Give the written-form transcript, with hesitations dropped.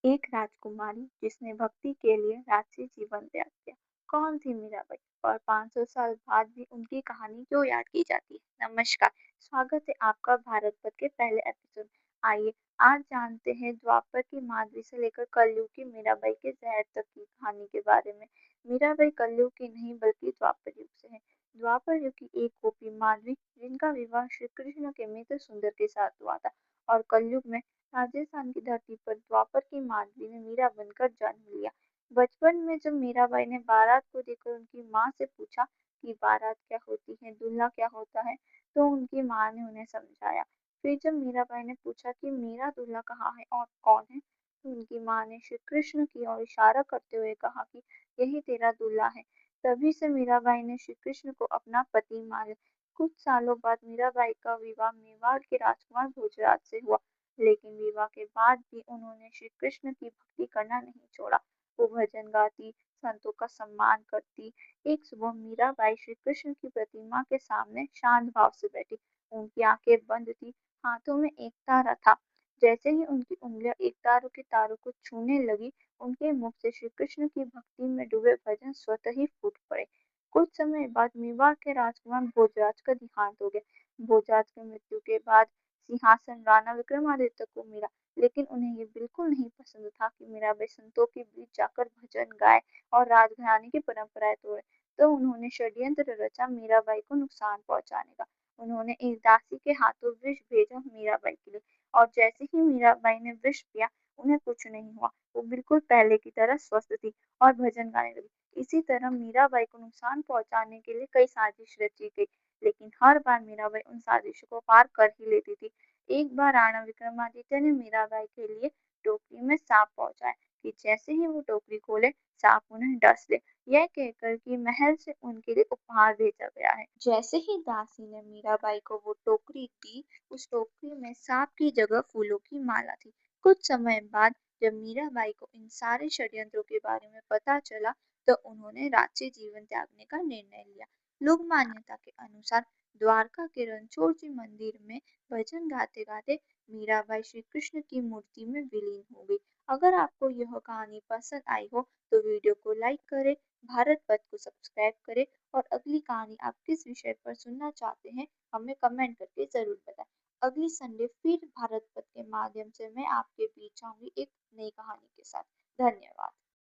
एक राजकुमारी जिसने भक्ति के लिए राजसी जीवन त्याग किया। कौन थी मीराबाई और 500 साल बाद भी उनकी कहानी क्यों याद की जाती है? नमस्कार, स्वागत है आपका भारत पथ के पहले एपिसोड। आइए आज जानते हैं द्वापर की माधवी से लेकर कलयुग की मीराबाई के जहर तक की कहानी के बारे में। मीराबाई कलयुग की नहीं बल्कि द्वापर युग से है। द्वापर युग की एक गोपी माधवी जिनका विवाह श्री कृष्ण के मित्र सुंदर के साथ हुआ था, और कलयुग में राजस्थान की धरती पर द्वापर की माधवी ने मीरा बनकर जन्म लिया। बचपन में जब मीराबाई ने बारात को देखकर उनकी माँ से पूछा कि बारात क्या होती है, दूल्हा क्या होता है, तो उनकी माँ ने उन्हें समझाया। फिर जब मीराबाई ने पूछा कि मेरा दूल्हा कहाँ है और कौन है, तो उनकी माँ ने श्री कृष्ण की ओर इशारा करते हुए कहा कि यही तेरा दूल्हा है। तभी से मीराबाई ने श्री कृष्ण को अपना पति मान लिया। कुछ सालों बाद मीराबाई का विवाह मेवाड़ के राजकुमार भोजराज से हुआ, लेकिन विवाह के बाद भी उन्होंने श्री कृष्ण की भक्ति करना नहीं छोड़ा। वो भजन गाती, संतों का सम्मान करती। एक सुबह मीराबाई श्री कृष्ण की प्रतिमा के सामने शांत भाव से बैठी। उनकी आंखें बंद थी, हाथों में एक तारा था। जैसे ही उनकी उंगलियां एक तारों के तारों को छूने लगी, उनके मुख से श्री कृष्ण की भक्ति में डूबे भजन स्वतः ही फूट पड़े। कुछ समय बाद मेवाड़ के राजकुमार भोजराज का देहांत हो गया। भोजराज की मृत्यु के बाद सिंहासन राणा विक्रमादित्य को मिला, लेकिन उन्हें ये बिल्कुल नहीं पसंद था कि मीराबाई संतों के बीच जाकर भजन गाए और राजघराने की परंपराएं तोड़े। तो उन्होंने षड्यंत्र रचा मीराबाई को नुकसान पहुंचाने का। उन्होंने एक दासी के हाथों विष भेजा मीराबाई के लिए, और जैसे ही मीराबाई ने विष पिया, उन्हें कुछ नहीं हुआ। वो बिल्कुल पहले की तरह स्वस्थ थी और भजन गाने लगी। इसी तरह मीराबाई को नुकसान पहुंचाने के लिए कई साजिश रची गई, लेकिन हर बार मीराबाई उन साजिशों को पार कर ही लेती थी। एक बार राणा विक्रमादित्य ने मीराबाई के लिए टोकरी में सांप पहुंचाया कि जैसे ही वो टोकरी खोले, सांप उन्हें डस ले। यह कहकर कि महल से उनके लिए उपहार भेजा गया है। जैसे ही दासी ने मीराबाई को वो टोकरी दी, उस टोकरी में सांप की जगह फूलों की माला थी। कुछ समय बाद जब मीराबाई को इन सारे षड्यंत्रों के बारे में पता चला, तो उन्होंने राजसी जीवन त्यागने का निर्णय लिया। लोक मान्यता के अनुसार द्वारका के रणछोड़ जी मंदिर में भजन गाते गाते मीराबाई श्री कृष्ण की मूर्ति में विलीन हो गई। अगर आपको यह कहानी पसंद आई हो तो वीडियो को लाइक करें, भारत पथ को सब्सक्राइब करें, और अगली कहानी आप किस विषय पर सुनना चाहते हैं हमें कमेंट करके जरूर बताएं। अगली संडे फिर भारत पथ के माध्यम से मैं आपके बीच आऊंगी एक नई कहानी के साथ। धन्यवाद।